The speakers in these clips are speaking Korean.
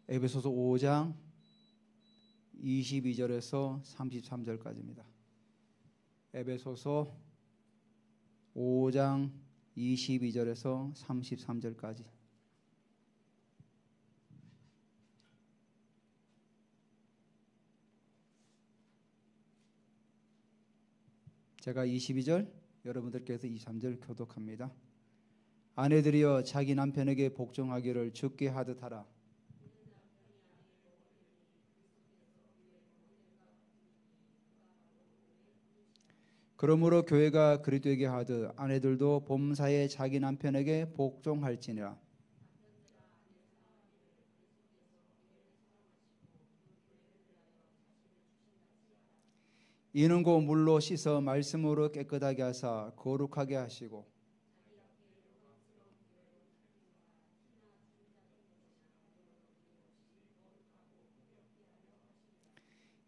에베소서 5장 22절에서 33절까지입니다. 에베소서 5장 22절에서 33절까지. 제가 22절, 여러분들께서 23절 교독합니다. 아내들이여 자기 남편에게 복종하기를 주께 하듯 하라. 그러므로 교회가 그리스도에게 하듯 아내들도 범사에 자기 남편에게 복종할지니라. 이는 곧 물로 씻어 말씀으로 깨끗하게 하사 거룩하게 하시고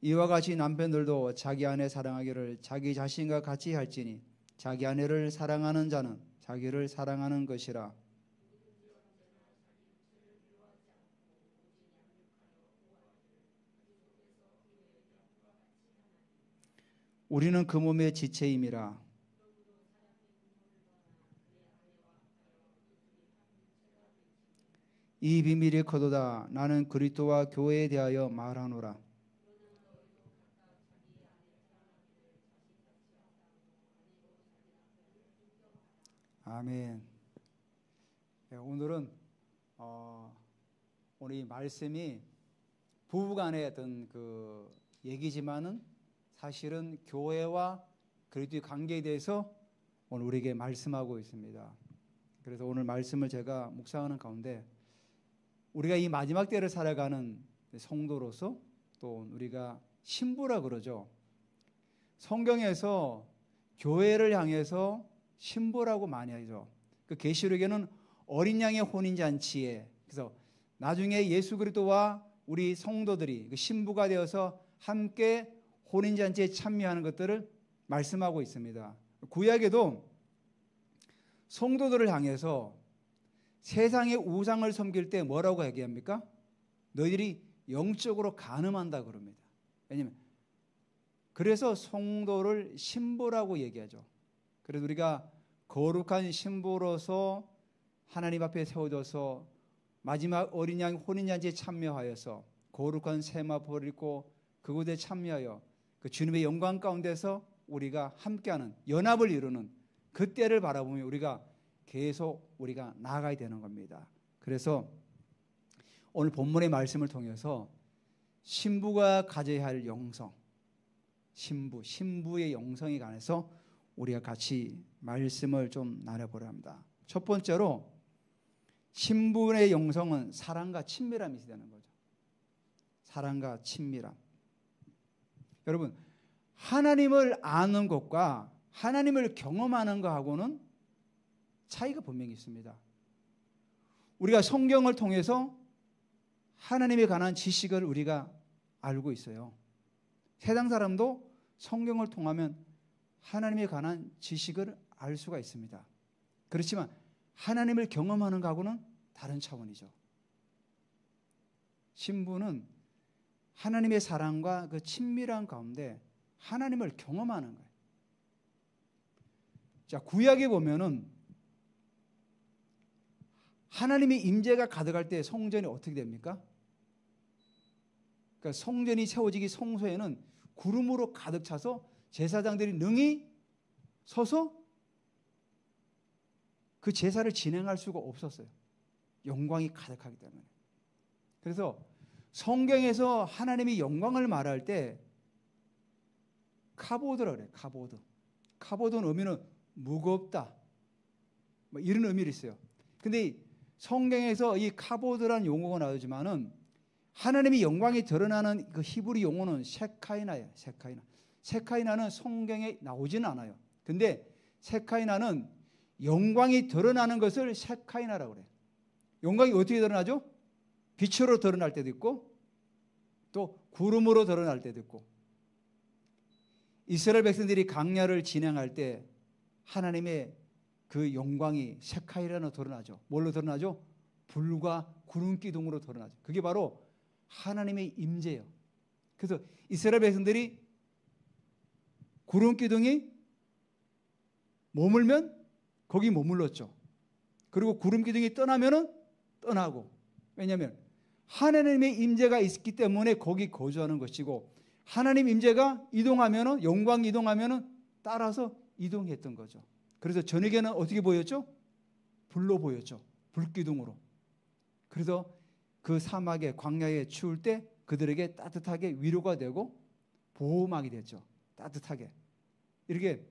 이와 같이 남편들도 자기 아내 사랑하기를 자기 자신과 같이 할지니 자기 아내를 사랑하는 자는 자기를 사랑하는 것이라. 우리는 그 몸의 지체임이라. 이 비밀이 커도다. 나는 그리스도와 교회에 대하여 말하노라. 아멘. 오늘은 오늘 이 말씀이 부부간의 어떤 그 얘기지만은 사실은 교회와 그리스도의 관계에 대해서 오늘 우리에게 말씀하고 있습니다. 그래서 오늘 말씀을 제가 묵상하는 가운데 우리가 이 마지막 때를 살아가는 성도로서 또 우리가 신부라 그러죠. 성경에서 교회를 향해서 신부라고 많이 하죠. 그 계시록에는 어린 양의 혼인 잔치에 그래서 나중에 예수 그리스도와 우리 성도들이 그 신부가 되어서 함께 혼인 잔치에 참여하는 것들을 말씀하고 있습니다. 구약에도 성도들을 향해서 세상의 우상을 섬길 때 뭐라고 얘기합니까? 너희들이 영적으로 간음한다 그럽니다. 왜냐하면 그래서 성도를 신부라고 얘기하죠. 그래서 우리가 거룩한 신부로서 하나님 앞에 세워져서 마지막 어린 양 혼인잔치에 참여하여서 거룩한 세마포를 입고 그곳에 참여하여 그 주님의 영광 가운데서 우리가 함께하는 연합을 이루는 그 때를 바라보며 우리가 계속 우리가 나아가야 되는 겁니다. 그래서 오늘 본문의 말씀을 통해서 신부가 가져야 할 영성, 신부의 영성에 관해서 우리가 같이 말씀을 좀 나눠보려 합니다. 첫 번째로 신부의 영성은 사랑과 친밀함이 되는 거죠. 사랑과 친밀함. 여러분, 하나님을 아는 것과 하나님을 경험하는 것하고는 차이가 분명히 있습니다. 우리가 성경을 통해서 하나님에 관한 지식을 우리가 알고 있어요. 세상 사람도 성경을 통하면 하나님에 관한 지식을 알 수가 있습니다. 그렇지만 하나님을 경험하는 것하고는 다른 차원이죠. 신부는 하나님의 사랑과 그 친밀한 가운데 하나님을 경험하는 거예요. 자, 구약에 보면은 하나님의 임재가 가득할 때 성전이 어떻게 됩니까? 그러니까 성전이 세워지기 성소에는 구름으로 가득 차서 제사장들이 능히 서서 그 제사를 진행할 수가 없었어요. 영광이 가득하기 때문에. 그래서 성경에서 하나님의 영광을 말할 때 카보드라 그래요. 카보드는 의미는 무겁다, 뭐 이런 의미를 있어요. 근데 성경에서 이 카보드라는 용어가 나오지만은 하나님의 영광이 드러나는 그 히브리 용어는 셰카이나예요. 셰카이나는 성경에 나오지는 않아요. 근데 셰카이나는 영광이 드러나는 것을 셰카이나라고 그래요. 영광이 어떻게 드러나죠? 빛으로 드러날 때도 있고 또 구름으로 드러날 때도 있고. 이스라엘 백성들이 광야를 진행할 때 하나님의 그 영광이 셰카이나로 드러나죠. 뭘로 드러나죠? 불과 구름 기둥으로 드러나죠. 그게 바로 하나님의 임재예요. 그래서 이스라엘 백성들이 구름 기둥이 머물면 거기 머물렀죠. 그리고 구름 기둥이 떠나면은 떠나고. 왜냐하면 하나님의 임재가 있기 때문에 거기 거주하는 것이고, 하나님 임재가 이동하면은, 영광이 이동하면은 따라서 이동했던 거죠. 그래서 저녁에는 어떻게 보였죠? 불로 보였죠. 불기둥으로. 그래서 그 사막에, 광야에 추울 때 그들에게 따뜻하게 위로가 되고 보호막이 됐죠. 따뜻하게. 이렇게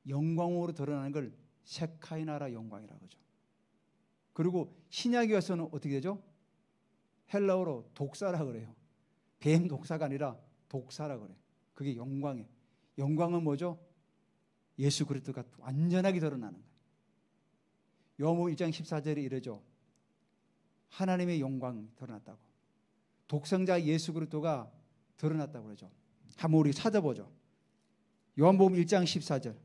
영광으로 드러나는 걸 셰카이나라 영광이라고 하죠. 그리고 신약에 와서는 어떻게 되죠? 헬라어로 독사라 그래요. 뱀 독사가 아니라 독사라 그래요. 그게 영광이에요. 영광은 뭐죠? 예수 그리스도가 완전하게 드러나는 거예요. 요한복음 1장 14절에 이러죠. 하나님의 영광이 드러났다고. 독생자 예수 그리스도가 드러났다고 그러죠. 한번 우리 찾아보죠. 요한복음 1장 14절.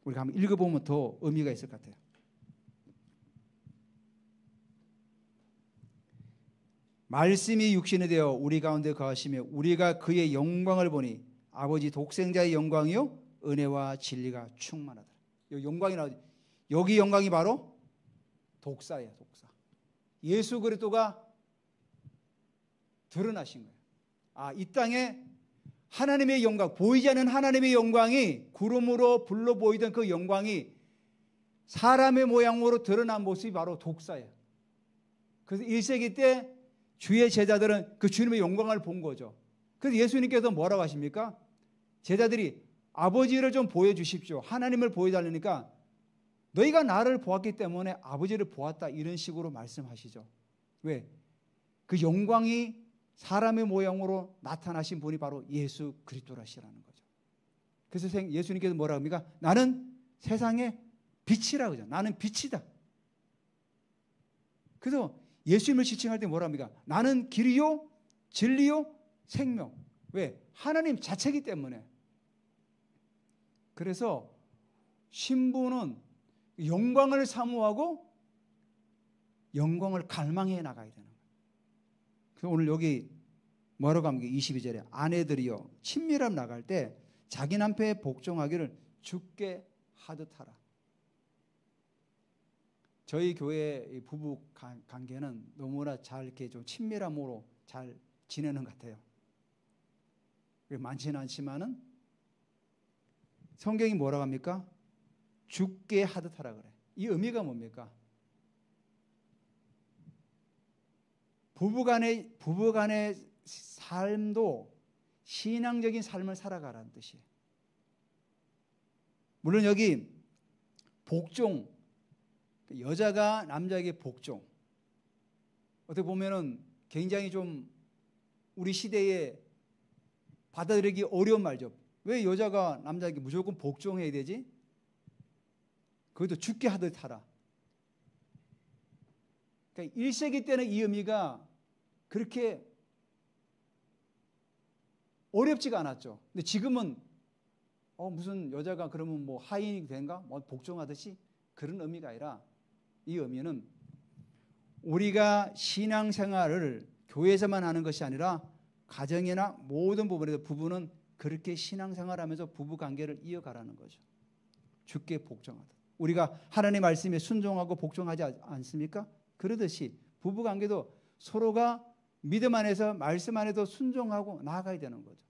우리가 한번 읽어보면 더 의미가 있을 것 같아요. 말씀이 육신이 되어 우리 가운데 거하시며 우리가 그의 영광을 보니 아버지 독생자의 영광이요 은혜와 진리가 충만하다. 여기 영광이 나오죠. 여기 영광이 바로 독사예요. 독사. 예수 그리스도가 드러나신 거예요. 아, 이 땅에 하나님의 영광, 보이지 않는 하나님의 영광이, 구름으로 불로 보이던 그 영광이 사람의 모양으로 드러난 모습이 바로 독사예요. 그래서 1세기 때 주의 제자들은 그 주님의 영광을 본 거죠. 그래서 예수님께서 뭐라고 하십니까? 제자들이 아버지를 좀 보여주십시오. 하나님을 보여달라니까 너희가 나를 보았기 때문에 아버지를 보았다, 이런 식으로 말씀하시죠. 왜? 그 영광이 사람의 모양으로 나타나신 분이 바로 예수 그리스도라시라는 거죠. 그래서 예수님께서 뭐라고 합니까? 나는 세상의 빛이라고 하죠. 나는 빛이다. 그래서 예수님을 지칭할 때 뭐라고 합니까? 나는 길이요 진리요 생명. 왜? 하나님 자체이기 때문에. 그래서 신부는 영광을 사모하고 영광을 갈망해 나가야 되는 거예요. 그래서 오늘 여기 뭐라고 합니까? 22절에 아내들이여 친밀함 나갈 때 자기 남편에 복종하기를 주께 하듯 하라. 저희 교회 부부 관계는 너무나 잘 이렇게 좀 친밀함으로 잘 지내는 것 같아요. 많지는 않지만은 성경이 뭐라고 합니까? 주께 하듯 하라 그래. 이 의미가 뭡니까? 부부간의 삶도 신앙적인 삶을 살아가라는 뜻이에요. 물론 여기 복종, 여자가 남자에게 복종, 어떻게 보면은 굉장히 좀 우리 시대에 받아들이기 어려운 말죠. 왜 여자가 남자에게 무조건 복종해야 되지? 그것도 죽게 하듯 하라. 그러니까 1세기 때는 이 의미가 그렇게 어렵지가 않았죠. 근데 지금은 무슨 여자가 그러면 뭐 하인이 된가? 뭐 복종하듯이 그런 의미가 아니라 이 의미는 우리가 신앙생활을 교회에서만 하는 것이 아니라 가정이나 모든 부분에서 부부는 그렇게 신앙생활하면서 부부관계를 이어가라는 거죠. 주께 복종하다. 우리가 하나님의 말씀에 순종하고 복종하지 않습니까? 그러듯이 부부관계도 서로가 믿음 안에서 말씀 안에도 순종하고 나아가야 되는 거죠.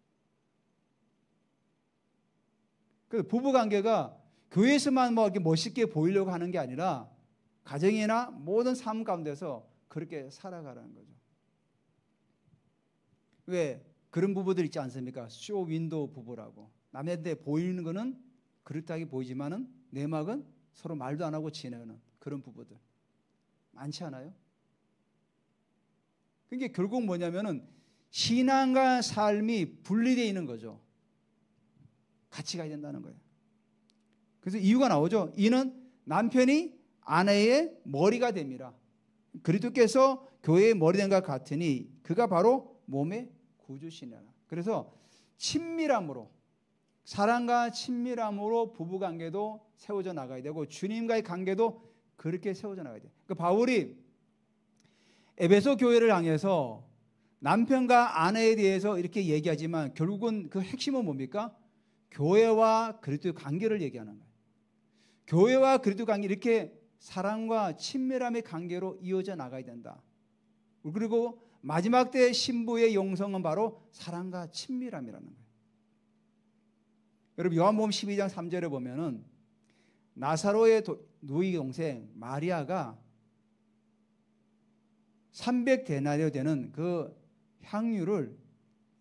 그래서 부부관계가 교회에서만 뭐 이렇게 멋있게 보이려고 하는 게 아니라 가정이나 모든 삶 가운데서 그렇게 살아가라는 거죠. 왜? 그런 부부들 있지 않습니까? 쇼 윈도우 부부라고. 남한테 보이는 거는 그렇다게 보이지만은 내막은 서로 말도 안 하고 지내는 그런 부부들 많지 않아요? 그게 결국 뭐냐면은 신앙과 삶이 분리되어 있는 거죠. 같이 가야 된다는 거예요. 그래서 이유가 나오죠. 이는 남편이 아내의 머리가 됨이라. 그리스도께서 교회의 머리된과 같으니 그가 바로 몸의 구주시니라. 그래서 친밀함으로, 사랑과 친밀함으로 부부관계도 세워져 나가야 되고 주님과의 관계도 그렇게 세워져 나가야 돼요. 그러니까 바울이 에베소 교회를 향해서 남편과 아내에 대해서 이렇게 얘기하지만 결국은 그 핵심은 뭡니까? 교회와 그리스도의 관계를 얘기하는 거예요. 교회와 그리스도의 관계, 이렇게 사랑과 친밀함의 관계로 이어져 나가야 된다. 그리고 마지막 때 신부의 영성은 바로 사랑과 친밀함이라는 거예요. 여러분 요한복음 12장 3절에 보면은 나사로의 누이 동생 마리아가 300데나리오 되는 그 향유를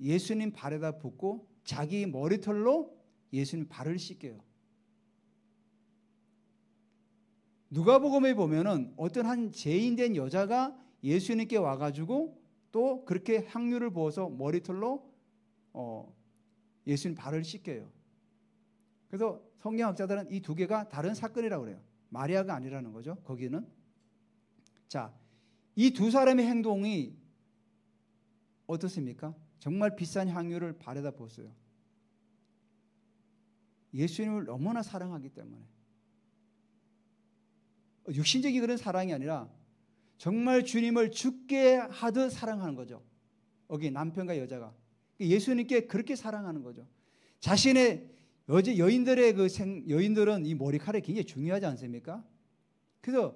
예수님 발에다 붓고 자기 머리털로 예수님 발을 씻겨요. 누가복음에 보면은 어떤 한 죄인된 여자가 예수님께 와가지고 또 그렇게 향유를 부어서 머리털로 예수님 발을 씻겨요. 그래서 성경학자들은 이 두 개가 다른 사건이라고 그래요. 마리아가 아니라는 거죠. 거기는. 자, 이 두 사람의 행동이 어떻습니까? 정말 비싼 향유를 발에다 부었어요. 예수님을 너무나 사랑하기 때문에. 육신적인 그런 사랑이 아니라 정말 주님을 죽게 하듯 사랑하는 거죠. 여기 남편과 여자가. 예수님께 그렇게 사랑하는 거죠. 자신의 여인들은 이 머리카락이 굉장히 중요하지 않습니까? 그래서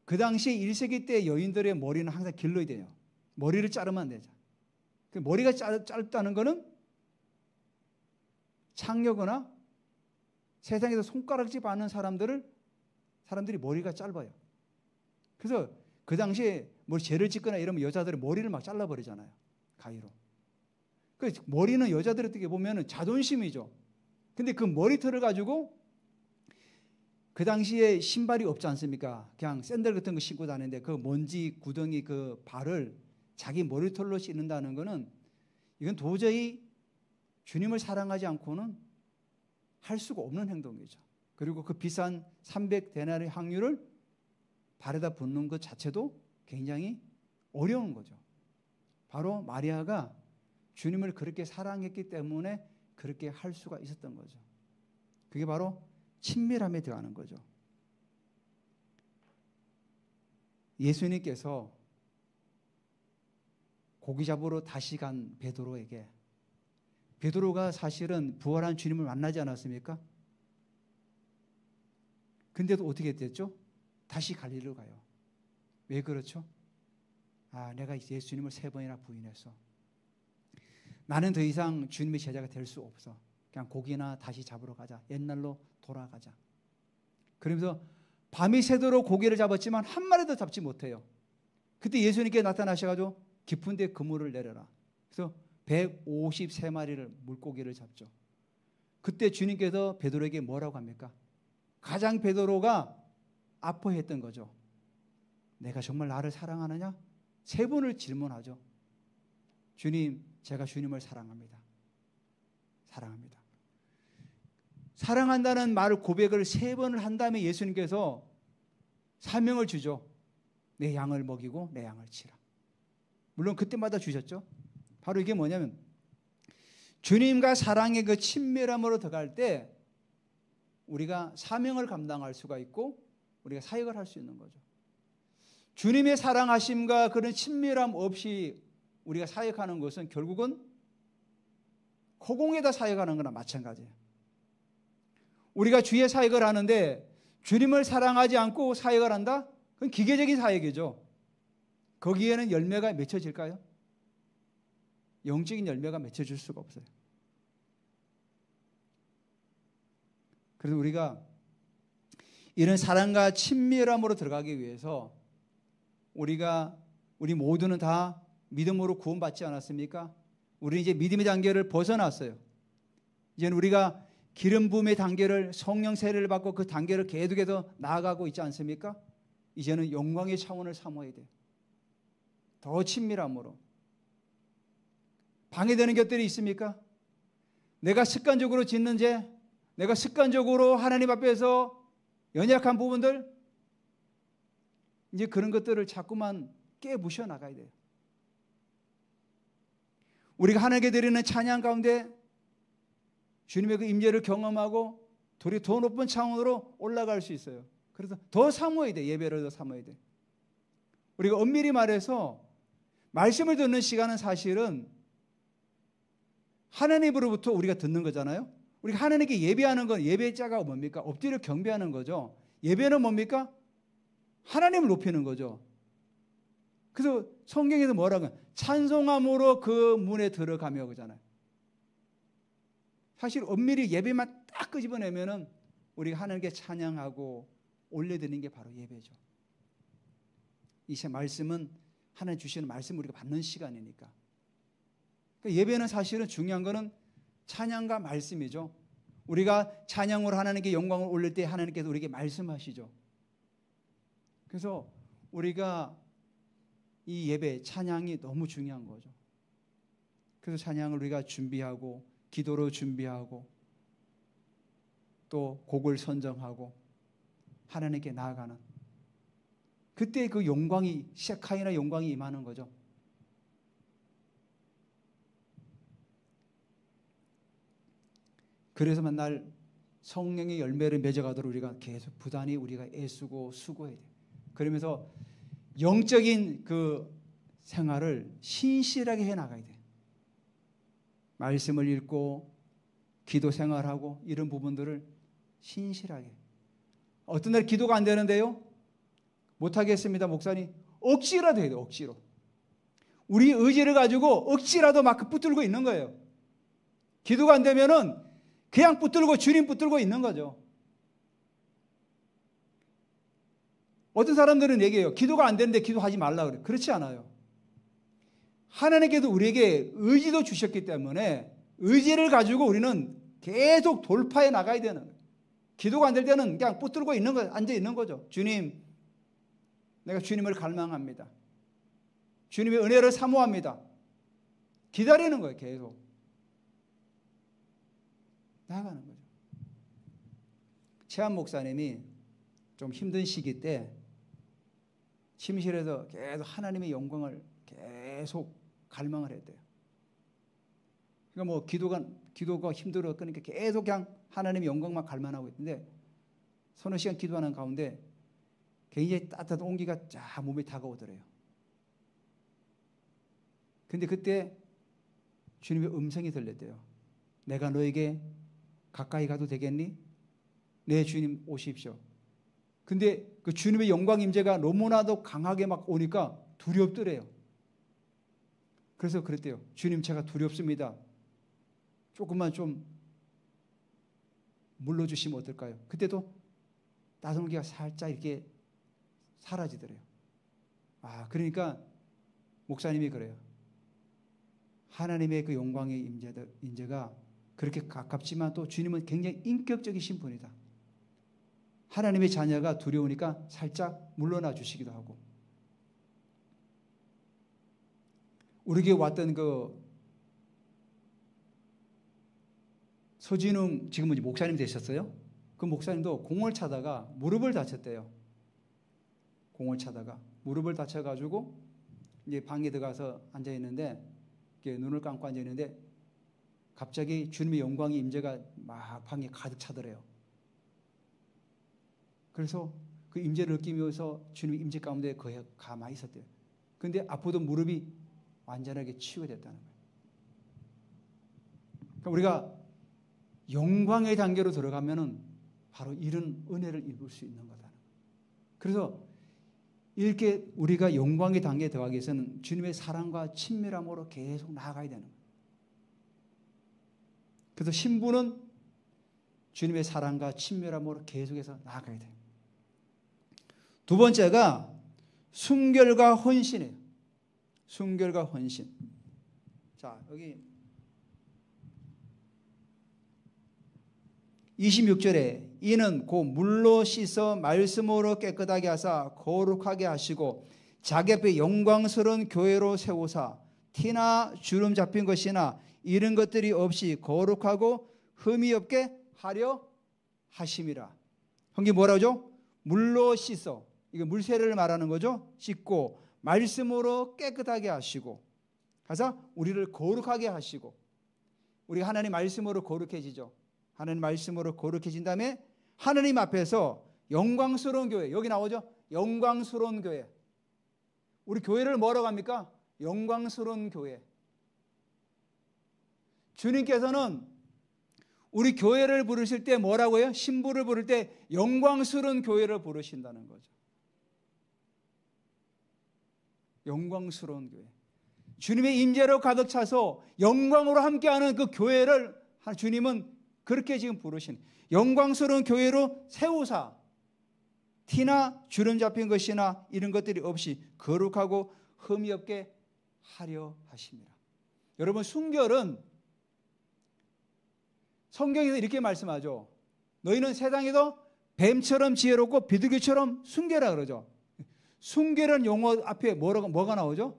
그 당시 1세기 때 여인들의 머리는 항상 길러야 돼요. 머리를 자르면 안 되죠. 머리가 짧다는 것은 창녀거나 세상에서 손가락질 받는 사람들이 머리가 짧아요. 그래서 그 당시에 뭐 죄를 짓거나 이러면 여자들의 머리를 막 잘라버리잖아요. 가위로. 그 머리는 여자들 어떻게 보면 자존심이죠. 근데 그 머리털을 가지고 그 당시에 신발이 없지 않습니까? 그냥 샌들 같은 거 신고 다니는데 그 먼지 구덩이 그 발을 자기 머리털로 씻는다는 것은 이건 도저히 주님을 사랑하지 않고는 할 수가 없는 행동이죠. 그리고 그 비싼 300데나리 향유를 발에다 붓는 것 자체도 굉장히 어려운 거죠. 바로 마리아가 주님을 그렇게 사랑했기 때문에 그렇게 할 수가 있었던 거죠. 그게 바로 친밀함에 들어가는 거죠. 예수님께서 고기 잡으러 다시 간 베드로에게, 베드로가 사실은 부활한 주님을 만나지 않았습니까? 근데도 어떻게 됐죠? 다시 갈릴리로 가요. 왜 그렇죠? 내가 예수님을 3번이나 부인해서 나는 더 이상 주님의 제자가 될 수 없어. 그냥 고기나 다시 잡으러 가자. 옛날로 돌아가자. 그러면서 밤이 새도록 고기를 잡았지만 한 마리도 잡지 못해요. 그때 예수님께 나타나셔가지고 깊은 데 그물을 내려라. 그래서 153마리를 물고기를 잡죠. 그때 주님께서 베드로에게 뭐라고 합니까? 가장 베드로가 아파했던 거죠. 내가 정말 나를 사랑하느냐? 3번을 질문하죠. 주님, 제가 주님을 사랑합니다. 사랑합니다. 사랑한다는 말을 고백을 3번을 한 다음에 예수님께서 사명을 주죠. 내 양을 먹이고 내 양을 치라. 물론 그때마다 주셨죠. 바로 이게 뭐냐면 주님과 사랑의 그 친밀함으로 들어갈 때 우리가 사명을 감당할 수가 있고 우리가 사역을 할 수 있는 거죠. 주님의 사랑하심과 그런 친밀함 없이 우리가 사역하는 것은 결국은 허공에다 사역하는 거나 마찬가지예요. 우리가 주의 사역을 하는데 주님을 사랑하지 않고 사역을 한다? 그건 기계적인 사역이죠. 거기에는 열매가 맺혀질까요? 영적인 열매가 맺혀질 수가 없어요. 그래서 우리가 이런 사랑과 친밀함으로 들어가기 위해서 우리 모두는 다 믿음으로 구원받지 않았습니까? 우리 이제 믿음의 단계를 벗어났어요. 이제는 우리가 기름 부음의 단계를 성령 세례를 받고 그 단계를 계속해서 나아가고 있지 않습니까? 이제는 영광의 차원을 삼아야 돼요. 더 친밀함으로. 방해되는 것들이 있습니까? 내가 습관적으로 짓는 죄, 내가 습관적으로 하나님 앞에서 연약한 부분들, 이제 그런 것들을 자꾸만 깨부셔 나가야 돼요. 우리가 하나님께 드리는 찬양 가운데 주님의 그 임재를 경험하고 더 높은 차원으로 올라갈 수 있어요. 그래서 더 사모해야 돼. 예배를 더 사모해야 돼. 우리가 엄밀히 말해서 말씀을 듣는 시간은 사실은 하나님으로부터 우리가 듣는 거잖아요. 우리가 하나님께 예배하는 건 예배자가 뭡니까? 엎드려 경배하는 거죠. 예배는 뭡니까? 하나님을 높이는 거죠. 그래서 성경에서 뭐라고 해요? 찬송함으로 그 문에 들어가며 그러잖아요. 사실 엄밀히 예배만 딱 끄집어내면은 우리가 하나님께 찬양하고 올려드리는 게 바로 예배죠. 이 말씀은 하나님 주시는 말씀 우리가 받는 시간이니까. 그러니까 예배는 사실은 중요한 거는 찬양과 말씀이죠. 우리가 찬양으로 하나님께 영광을 올릴 때 하나님께서 우리에게 말씀하시죠. 그래서 우리가 이 예배, 찬양이 너무 중요한 거죠. 그래서 찬양을 우리가 준비하고 기도로 준비하고 또 곡을 선정하고 하나님께 나아가는 그때 그 영광이 셰카이나 영광이 임하는 거죠. 그래서 맨날 성령의 열매를 맺어가도록 우리가 계속 부단히 우리가 애쓰고 수고해야 돼요. 그러면서 영적인 그 생활을 신실하게 해나가야 돼요. 말씀을 읽고 기도 생활하고 이런 부분들을 신실하게. 어떤 날 기도가 안 되는데요? 못하겠습니다 목사님. 억지라도 해야 돼요. 억지로. 우리 의지를 가지고 억지라도 막 붙들고 있는 거예요. 기도가 안 되면은 그냥 붙들고 주님 붙들고 있는 거죠. 어떤 사람들은 얘기해요. 기도가 안 되는데 기도하지 말라 그래. 그렇지 않아요. 하나님께도 우리에게 의지도 주셨기 때문에 의지를 가지고 우리는 계속 돌파해 나가야 되는 거예요. 기도가 안 될 때는 그냥 붙들고 있는 거, 앉아 있는 거죠. 주님, 내가 주님을 갈망합니다. 주님의 은혜를 사모합니다. 기다리는 거예요. 계속 나아가는 거죠. 최한 목사님이 좀 힘든 시기 때 침실에서 계속 하나님의 영광을 계속 갈망을 했대요. 그러니까 뭐 기도가 힘들어 그러니까 계속 그냥 하나님의 영광만 갈망하고 있는데 서너 시간 기도하는 가운데 굉장히 따뜻한 온기가 쫙 몸에 다가오더래요. 근데 그때 주님의 음성이 들렸대요. 내가 너에게 가까이 가도 되겠니? 네, 주님 오십시오. 근데 그 주님의 영광 임재가 너무나도 강하게 막 오니까 두렵더래요. 그래서 그랬대요. 주님, 제가 두렵습니다. 조금만 좀 물러주시면 어떨까요? 그때도 따뜻한 온기가 살짝 이렇게 사라지더래요. 아, 그러니까 목사님이 그래요. 하나님의 그 영광의 임재가 그렇게 가깝지만 또 주님은 굉장히 인격적이신 분이다. 하나님의 자녀가 두려우니까 살짝 물러나 주시기도 하고. 우리에게 왔던 그 서진웅 지금은 목사님 되셨어요? 그 목사님도 공을 차다가 무릎을 다쳤대요. 공을 차다가 무릎을 다쳐가지고 이제 방에 들어가서 앉아 있는데 눈을 감고 앉아 있는데 갑자기 주님의 영광의 임재가 막 방에 가득 차더래요. 그래서 그 임재를 느끼면서 주님의 임재 가운데 거의 가만히 있었대요. 그런데 아프던 무릎이 완전하게 치유됐다는 거예요. 그러니까 우리가 영광의 단계로 들어가면은 바로 이런 은혜를 입을 수 있는 거다. 그래서 이렇게 우리가 영광의 단계에 들어가기 위해서는 주님의 사랑과 친밀함으로 계속 나아가야 되는 거예요. 그래서 신부는 주님의 사랑과 친밀함으로 계속해서 나아가야 돼요. 두 번째가 순결과 헌신이에요. 순결과 헌신. 자, 여기 26절에 이는 곧 물로 씻어 말씀으로 깨끗하게 하사 거룩하게 하시고 자기 앞에 영광스러운 교회로 세우사 티나 주름 잡힌 것이나 이런 것들이 없이 거룩하고 흠이 없게 하려 하심이라. 성경이 뭐라고 하죠? 물로 씻어. 이거 물세례를 말하는 거죠. 씻고 말씀으로 깨끗하게 하시고 가서 우리를 거룩하게 하시고 우리가 하나님 말씀으로 거룩해지죠. 하나님 말씀으로 거룩해진 다음에 하나님 앞에서 영광스러운 교회. 여기 나오죠. 영광스러운 교회. 우리 교회를 뭐라고 합니까? 영광스러운 교회. 주님께서는 우리 교회를 부르실 때 뭐라고 해요? 신부를 부를 때 영광스러운 교회를 부르신다는 거죠. 영광스러운 교회. 주님의 임재로 가득 차서 영광으로 함께하는 그 교회를 주님은 그렇게 지금 부르신 영광스러운 교회로 세우사 티나 주름 잡힌 것이나 이런 것들이 없이 거룩하고 흠이 없게 하려 하십니다. 여러분, 순결은 성경에서 이렇게 말씀하죠. 너희는 세상에서 뱀처럼 지혜롭고 비둘기처럼 순결하라 그러죠. 순결한 용어 앞에 뭐가 나오죠?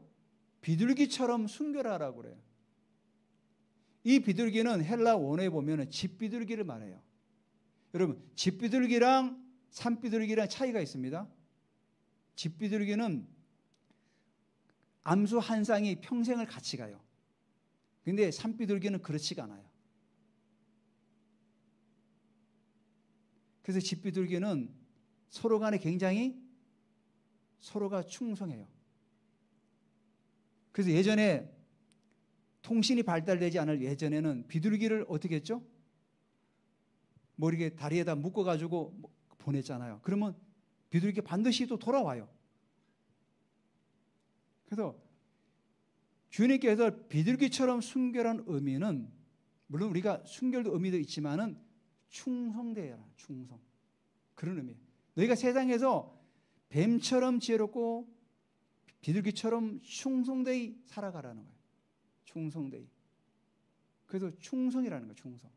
비둘기처럼 순결하라고 그래요. 이 비둘기는 헬라 원어에 보면 집비둘기를 말해요. 여러분, 집비둘기랑 산비둘기랑 차이가 있습니다. 집비둘기는 암수 한 쌍이 평생을 같이 가요. 근데 산비둘기는 그렇지가 않아요. 그래서 집비둘기는 서로 간에 굉장히 서로가 충성해요. 그래서 예전에 통신이 발달되지 않을 예전에는 비둘기를 어떻게 했죠? 뭐 이렇게 다리에다 묶어가지고 보냈잖아요. 그러면 비둘기 반드시 또 돌아와요. 그래서 주님께서 비둘기처럼 순결한 의미는 물론 우리가 순결도 의미도 있지만은 충성되어라. 충성. 그런 의미예요. 너희가 세상에서 뱀처럼 지혜롭고 비둘기처럼 충성되이 살아가라는 거예요. 충성되이. 그래서 충성이라는 거예요. 충성.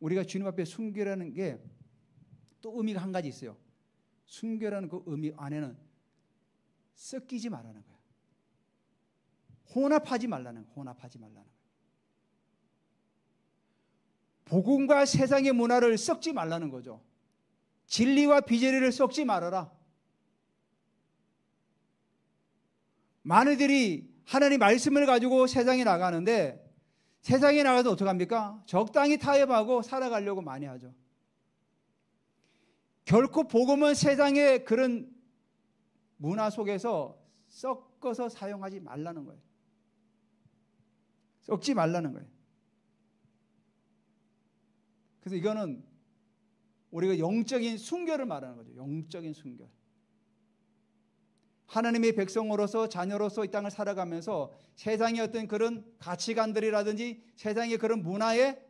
우리가 주님 앞에 순결하는 게 또 의미가 한 가지 있어요. 순결하는 그 의미 안에는 섞이지 말라는 거예요. 혼합하지 말라는 거예요. 혼합하지 말라는 거예요. 복음과 세상의 문화를 섞지 말라는 거죠. 진리와 비진리를 섞지 말아라. 많은들이 하나님 말씀을 가지고 세상에 나가는데 세상에 나가서 어떻게 합니까? 적당히 타협하고 살아가려고 많이 하죠. 결코 복음은 세상의 그런 문화 속에서 섞어서 사용하지 말라는 거예요. 섞지 말라는 거예요. 그래서 이거는 우리가 영적인 순결을 말하는 거죠. 영적인 순결. 하나님의 백성으로서 자녀로서 이 땅을 살아가면서 세상의 어떤 그런 가치관들이라든지 세상의 그런 문화에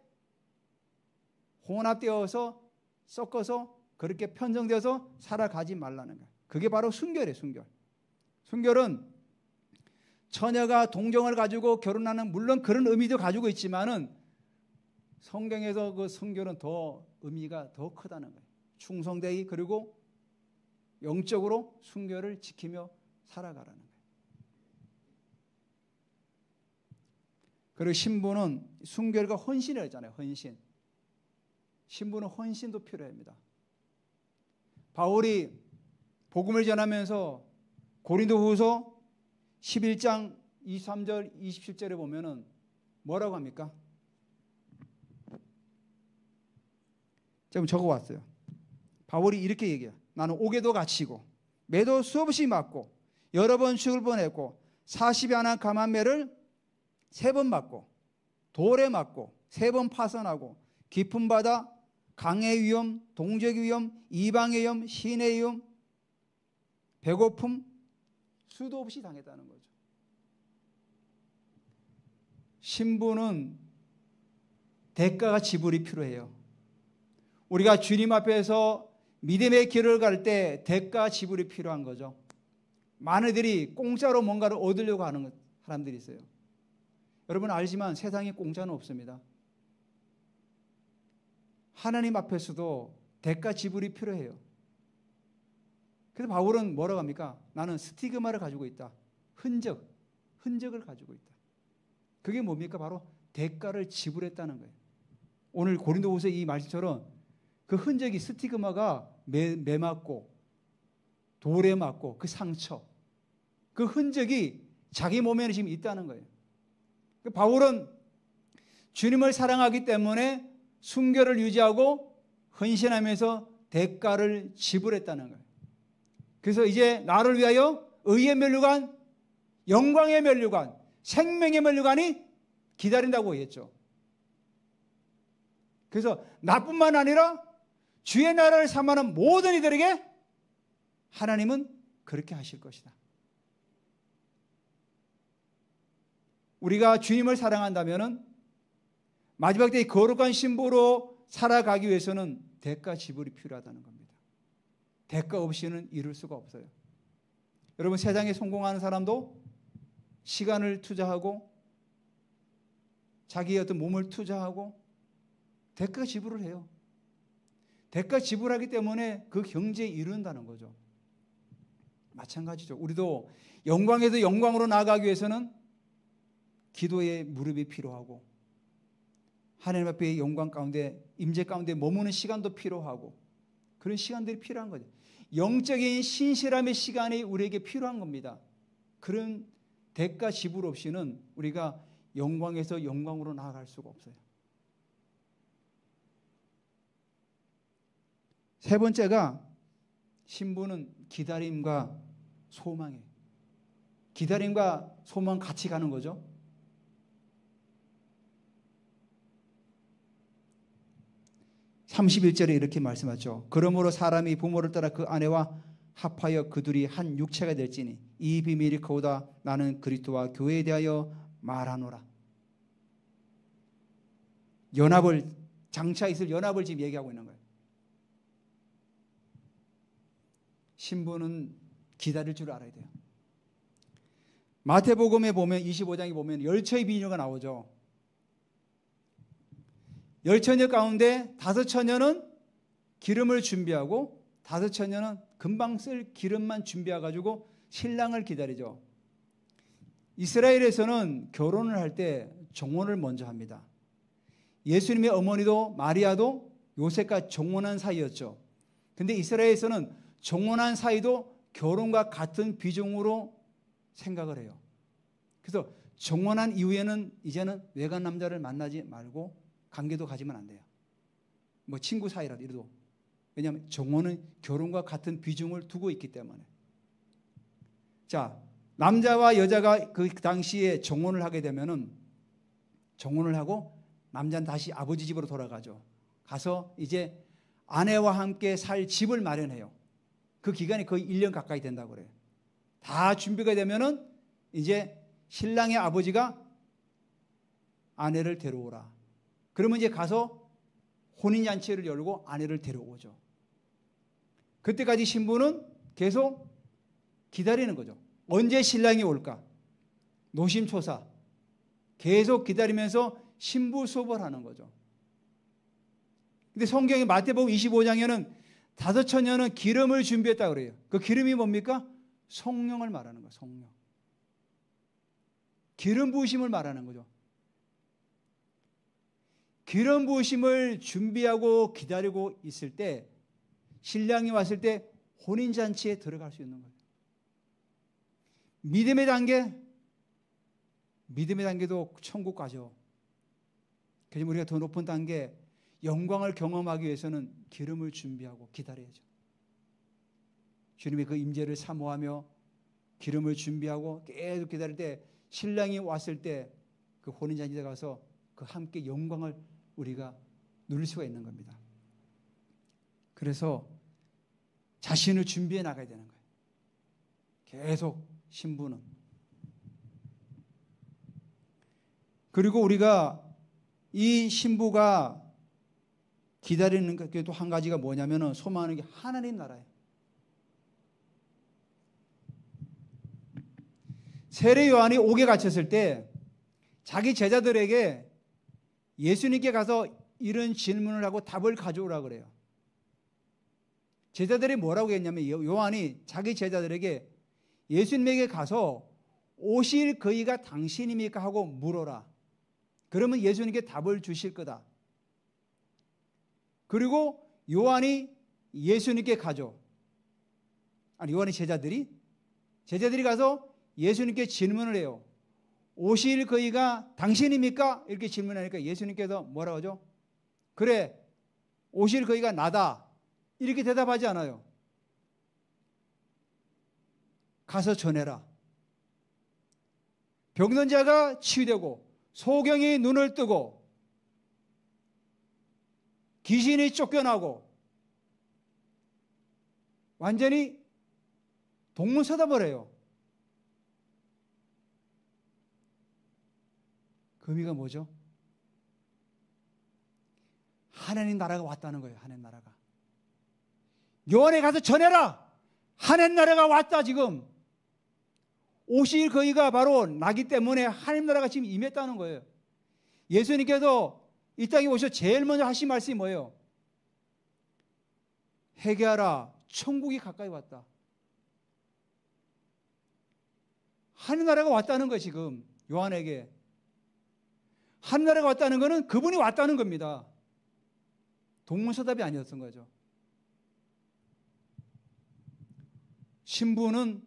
혼합되어서 섞어서 그렇게 편성되어서 살아가지 말라는 거예요. 그게 바로 순결이에요. 순결. 순결은 처녀가 동정을 가지고 결혼하는 물론 그런 의미도 가지고 있지만은 성경에서 그 순결은 더 의미가 더 크다는 거예요. 충성되이 그리고 영적으로 순결을 지키며 살아가라는 거예요. 그리고 신부는 순결과 헌신을 했잖아요. 헌신. 신부는 헌신도 필요합니다. 바울이 복음을 전하면서 고린도후서 11장 23절 27절에 보면은 뭐라고 합니까? 제가 적어왔어요. 바울이 이렇게 얘기해요. 나는 옥에도 갇히고 매도 수없이 맞고 여러 번 죽을 뻔했고 40이 하나 감한 매를 3번 맞고 돌에 맞고 3번 파선하고 깊은 바다 강의 위험, 동적의 위험, 이방의 위험, 신의 위험, 배고픔 수도 없이 당했다는 거죠. 신부는 대가가 지불이 필요해요. 우리가 주님 앞에서 믿음의 길을 갈 때 대가 지불이 필요한 거죠. 많은들이 공짜로 뭔가를 얻으려고 하는 사람들이 있어요. 여러분 알지만 세상에 공짜는 없습니다. 하나님 앞에서도 대가 지불이 필요해요. 그래서 바울은 뭐라고 합니까? 나는 스티그마를 가지고 있다. 흔적을 가지고 있다. 그게 뭡니까? 바로 대가를 지불했다는 거예요. 오늘 고린도후서 이 말씀처럼 그 흔적이 스티그마가 매 맞고 돌에 맞고 그 상처 그 흔적이 자기 몸에는 지금 있다는 거예요. 바울은 주님을 사랑하기 때문에 순결을 유지하고 헌신하면서 대가를 지불했다는 거예요. 그래서 이제 나를 위하여 의의 면류관, 영광의 면류관, 생명의 면류관이 기다린다고 했죠. 그래서 나뿐만 아니라 주의 나라를 삼하는 모든 이들에게 하나님은 그렇게 하실 것이다. 우리가 주님을 사랑한다면 마지막 때의 거룩한 신부로 살아가기 위해서는 대가 지불이 필요하다는 겁니다. 대가 없이는 이룰 수가 없어요. 여러분, 세상에 성공하는 사람도 시간을 투자하고 자기의 어떤 몸을 투자하고 대가 지불을 해요. 대가 지불하기 때문에 그 경지에 이른다는 거죠. 마찬가지죠. 우리도 영광에도 영광으로 나아가기 위해서는 기도의 무릎이 필요하고 하나님 앞에 영광 가운데, 임재 가운데 머무는 시간도 필요하고 그런 시간들이 필요한 거죠. 영적인 신실함의 시간이 우리에게 필요한 겁니다. 그런 대가 지불 없이는 우리가 영광에서 영광으로 나아갈 수가 없어요. 세 번째가 신부는 기다림과 소망이에요. 기다림과 소망 같이 가는 거죠. 31절에 이렇게 말씀하죠. 그러므로 사람이 부모를 따라 그 아내와 합하여 그둘이 한 육체가 될지니 이 비밀이 거우다 나는 그리스도와 교회에 대하여 말하노라. 연합을, 장차 있을 연합을 지금 얘기하고 있는 거예요. 신부는 기다릴 줄 알아야 돼요. 마태복음에 보면 25장에 보면 열처의 비유가 나오죠. 열처녀 가운데 5처녀는 기름을 준비하고 5처녀는 금방 쓸 기름만 준비해가지고 신랑을 기다리죠. 이스라엘에서는 결혼을 할 때 정혼을 먼저 합니다. 예수님의 어머니도 마리아도 요셉과 정혼한 사이였죠. 근데 이스라엘에서는 정혼한 사이도 결혼과 같은 비중으로 생각을 해요. 그래서 정혼한 이후에는 이제는 외간 남자를 만나지 말고 관계도 가지면 안 돼요. 뭐 친구 사이라도 이래도. 왜냐하면 정혼은 결혼과 같은 비중을 두고 있기 때문에. 자, 남자와 여자가 그 당시에 정혼을 하게 되면은 정혼을 하고 남자는 다시 아버지 집으로 돌아가죠. 가서 이제 아내와 함께 살 집을 마련해요. 그 기간이 거의 1년 가까이 된다고 그래요. 다 준비가 되면은 이제 신랑의 아버지가 아내를 데려오라. 그러면 이제 가서 혼인잔치를 열고 아내를 데려오죠. 그때까지 신부는 계속 기다리는 거죠. 언제 신랑이 올까? 노심초사. 계속 기다리면서 신부 수업을 하는 거죠. 근데 성경의 마태복음 25장에는 5처녀는 기름을 준비했다고 그래요. 그 기름이 뭡니까? 성령을 말하는 거예요. 성령. 기름 부으심을 말하는 거죠. 기름 부으심을 준비하고 기다리고 있을 때 신랑이 왔을 때 혼인잔치에 들어갈 수 있는 거예요. 믿음의 단계도 천국 가죠. 그래서 우리가 더 높은 단계 영광을 경험하기 위해서는 기름을 준비하고 기다려야죠. 주님의 그 임재를 사모하며 기름을 준비하고 계속 기다릴 때 신랑이 왔을 때 그 혼인잔치에 가서 그 함께 영광을 우리가 누릴 수가 있는 겁니다. 그래서 자신을 준비해 나가야 되는 거예요. 계속 신부는. 그리고 우리가 이 신부가 기다리는 게 또 한 가지가 뭐냐면은 소망하는 게 하나님 나라예요. 세례 요한이 옥에 갇혔을 때 자기 제자들에게 예수님께 가서 이런 질문을 하고 답을 가져오라 그래요. 제자들이 뭐라고 했냐면 요한이 자기 제자들에게 예수님에게 가서 오실 그이가 당신입니까 하고 물어라. 그러면 예수님께 답을 주실 거다. 그리고 요한이 예수님께 가죠. 아니, 요한의 제자들이 가서 예수님께 질문을 해요. 오실 그이가 당신입니까? 이렇게 질문하니까 예수님께서 뭐라고 하죠? 그래, 오실 그이가 나다. 이렇게 대답하지 않아요. 가서 전해라. 병든 자가 치유되고 소경이 눈을 뜨고 귀신이 쫓겨나고 완전히 동문서답을 해요. 그 의미가 뭐죠? 하나님 나라가 왔다는 거예요. 하나님 나라가. 요한에 가서 전해라. 하나님 나라가 왔다. 지금 오실 거의가 바로 나기 때문에 하나님 나라가 지금 임했다는 거예요. 예수님께서 이 땅에 오셔서 제일 먼저 하신 말씀이 뭐예요? 회개하라. 천국이 가까이 왔다. 하나님 나라가 왔다는 거예요. 지금 요한에게. 하나님 나라가 왔다는 것은 그분이 왔다는 겁니다. 동문서답이 아니었던 거죠. 신부는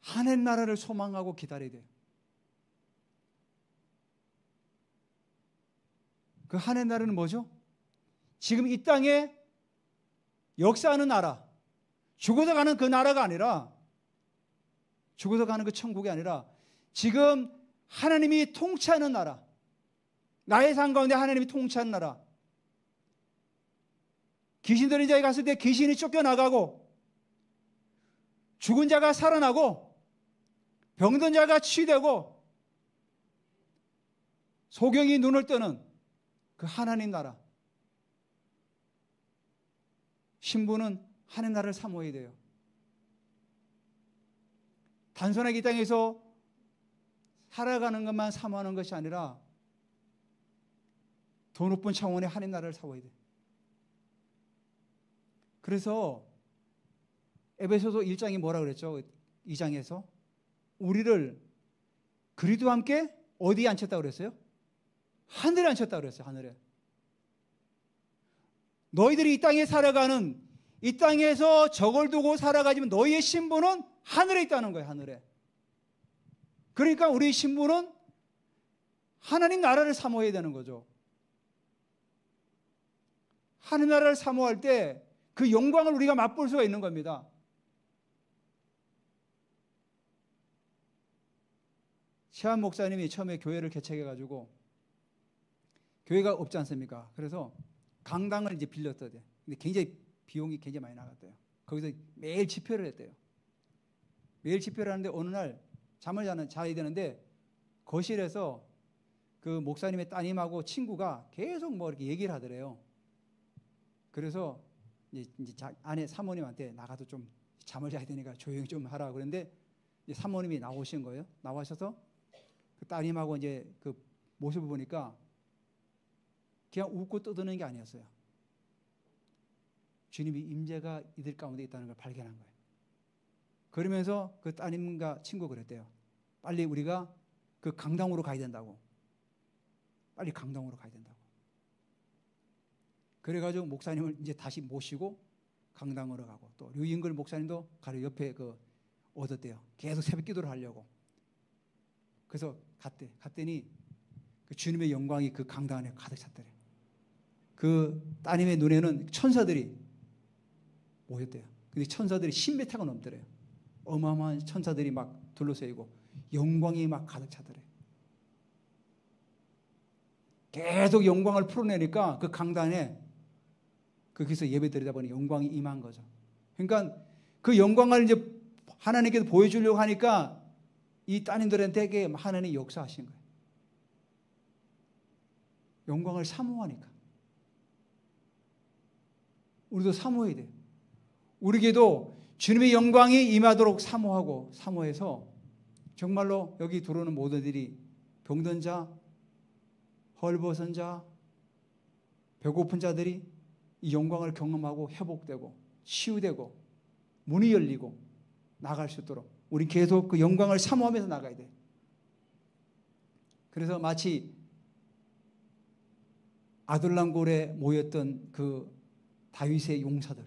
하나님 나라를 소망하고 기다려야 돼요. 그 하나님 나라는 뭐죠? 지금 이 땅에 역사하는 나라, 죽어서 가는 그 나라가 아니라, 죽어서 가는 그 천국이 아니라 지금 하나님이 통치하는 나라, 나의 삶 가운데 하나님이 통치하는 나라. 귀신 들린 자에 갔을 때 귀신이 쫓겨나가고 죽은 자가 살아나고 병든 자가 치유되고 소경이 눈을 뜨는 그 하나님 나라. 신부는 하나님 나라를 사모해야 돼요. 단순하게 이 땅에서 살아가는 것만 사모하는 것이 아니라 더 높은 차원의 하나님 나라를 사모해야 돼요. 그래서 에베소서 1장이 뭐라 그랬죠? 2장에서 우리를 그리스도와 함께 어디에 앉혔다고 그랬어요? 하늘에 앉혔다고 그랬어요. 하늘에. 너희들이 이 땅에 살아가는, 이 땅에서 저걸 두고 살아가지만 너희의 신분은 하늘에 있다는 거예요. 하늘에. 그러니까 우리 신분은 하나님 나라를 사모해야 되는 거죠. 하나님 나라를 사모할 때 그 영광을 우리가 맛볼 수가 있는 겁니다. 최한 목사님이 처음에 교회를 개척해가지고 교회가 없지 않습니까? 그래서 강당을 이제 빌렸대요. 근데 굉장히 비용이 굉장히 많이 나갔대요. 거기서 매일 집회를 했대요. 매일 집회를 하는데 어느 날 잠을 자야 되는데 거실에서 그 목사님의 따님하고 친구가 계속 뭐 이렇게 얘기를 하더래요. 그래서 이제 아내 사모님한테 나가도 좀 잠을 자야 되니까 조용히 좀 하라 그랬는데 이제 사모님이 나오신 거예요. 나와셔서 그 따님하고 이제 그 모습을 보니까 그냥 웃고 떠드는 게 아니었어요. 주님이 임재가 이들 가운데 있다는 걸 발견한 거예요. 그러면서 그 따님과 친구 그랬대요. 빨리 우리가 그 강당으로 가야 된다고. 빨리 강당으로 가야 된다고. 그래가지고 목사님을 이제 다시 모시고 강당으로 가고 또 류인글 목사님도 가려 옆에 그 얻었대요. 계속 새벽 기도를 하려고. 그래서 갔더니 그 주님의 영광이 그 강당 안에 가득 찼더래요. 그 따님의 눈에는 천사들이 모였대요. 근데 천사들이 10m가 넘더래요. 어마어마한 천사들이 막 둘러싸이고 영광이 막 가득 차더래요. 계속 영광을 풀어내니까 그 강단에 거기서 예배 드리다 보니 영광이 임한 거죠. 그러니까 그 영광을 이제 하나님께서 보여주려고 하니까 이 따님들한테 하나님이 역사하신 거예요. 영광을 사모하니까. 우리도 사모해야 돼요. 우리에게도 주님의 영광이 임하도록 사모하고 사모해서 정말로 여기 들어오는 모두들이 병든 자, 헐벗은 자, 배고픈 자들이 이 영광을 경험하고 회복되고 치유되고 문이 열리고 나갈 수 있도록 우리 계속 그 영광을 사모하면서 나가야 돼요. 그래서 마치 아둘람골에 모였던 그 다윗의 용사들,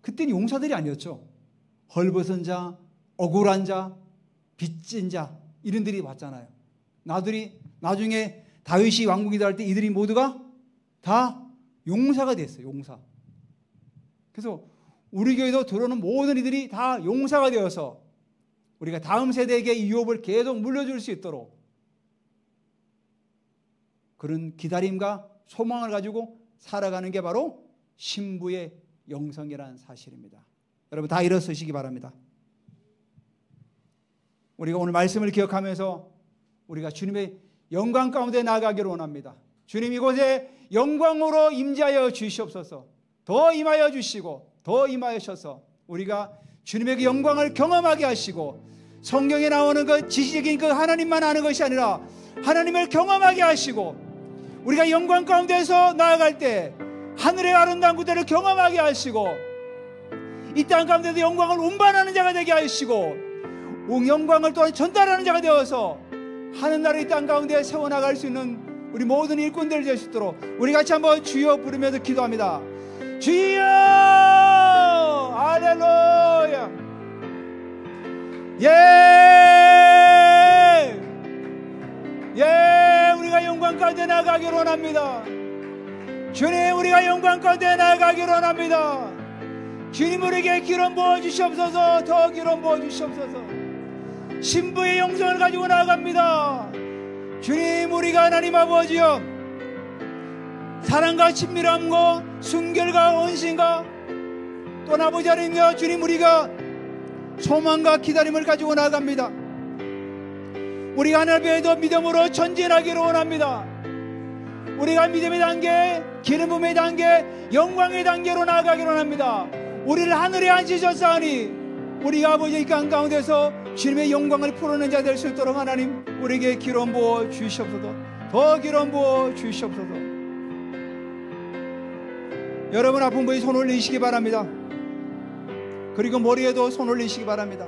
그때는 용사들이 아니었죠. 헐벗은 자, 억울한 자, 빚진 자 이런들이 왔잖아요. 나중에 다윗이 왕궁이 될 때 이들이 모두가 다 용사가 됐어요. 용사. 그래서 우리 교회도 들어오는 모든 이들이 다 용사가 되어서 우리가 다음 세대에게 이 유업을 계속 물려줄 수 있도록 그런 기다림과 소망을 가지고 살아가는 게 바로 신부의 영성이라는 사실입니다. 여러분 다 일어서시기 바랍니다. 우리가 오늘 말씀을 기억하면서 우리가 주님의 영광 가운데 나아가기를 원합니다. 주님 이곳에 영광으로 임재하여 주시옵소서. 더 임하여 주시고 더 임하여셔서 우리가 주님의 그 영광을 경험하게 하시고 성경에 나오는 그 지식적인 그 하나님만 아는 것이 아니라 하나님을 경험하게 하시고 우리가 영광 가운데서 나아갈 때 하늘의 아름다운 구대를 경험하게 하시고 이 땅 가운데서 영광을 운반하는 자가 되게 하시고 영광을 또한 전달하는 자가 되어서 하늘나라 이 땅 가운데 세워나갈 수 있는 우리 모든 일꾼들 될 수 있도록 우리 같이 한번 주여 부르면서 기도합니다. 주여 할렐루야. 우리가 영광 가운데 나아가기를 원합니다. 주님 우리가 영광 가운데 나아가기를 원합니다. 주님 우리에게 기름 부어주시옵소서. 더 기름 부어주시옵소서. 신부의 영성을 가지고 나아갑니다. 주님 우리가 하나님 아버지여 사랑과 친밀함과 순결과 헌신과 또 아버지 하나님여 주님 우리가 소망과 기다림을 가지고 나아갑니다. 우리가 하늘 앞에도 믿음으로 전진하기를 원합니다. 우리가 믿음의 단계, 기름 부음의 단계, 영광의 단계로 나아가기를 원합니다. 우리를 하늘에 앉히셨사오니 우리가 아버지 이 땅 가운데서 주님의 영광을 풀어낸 자 될 수 있도록 하나님 우리에게 기름 부어 주시옵소서. 더 기름 부어 주시옵소서. 여러분 아픈 부위에 손 올리시기 바랍니다. 그리고 머리에도 손 올리시기 바랍니다.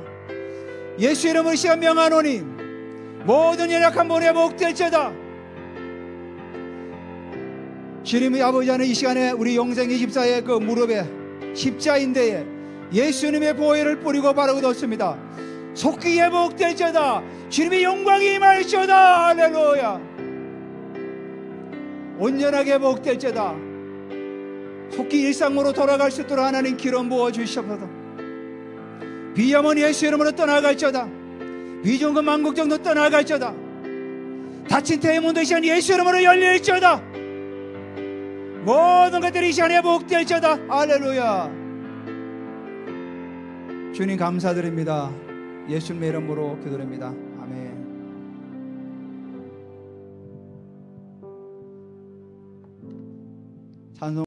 예수 이름으로 시간 명하노니 모든 연약한 몸에 회복될지어다. 주님의 아버지 하는 이 시간에 우리 영생의 집사의 그 무릎에 십자인대에 예수님의 보혈을 뿌리고 바르고 뒀습니다. 속히 회복될지어다. 주님의 영광이 임할지어다. 할렐루야. 온전하게 회복될지어다. 속히 일상으로 돌아갈 수 있도록 하나님 기름 부어 주시옵소서. 비염은 예수 이름으로 떠나갈지어다. 비종근 만국정도 떠나갈지어다. 닫힌 태문도 이 시간 예수 이름으로 열릴지어다. 모든 것들이 이 시간에 회복될지어다. 할렐루야. 주님 감사드립니다. 예수님의 이름으로 기도드립니다. 아멘. 찬송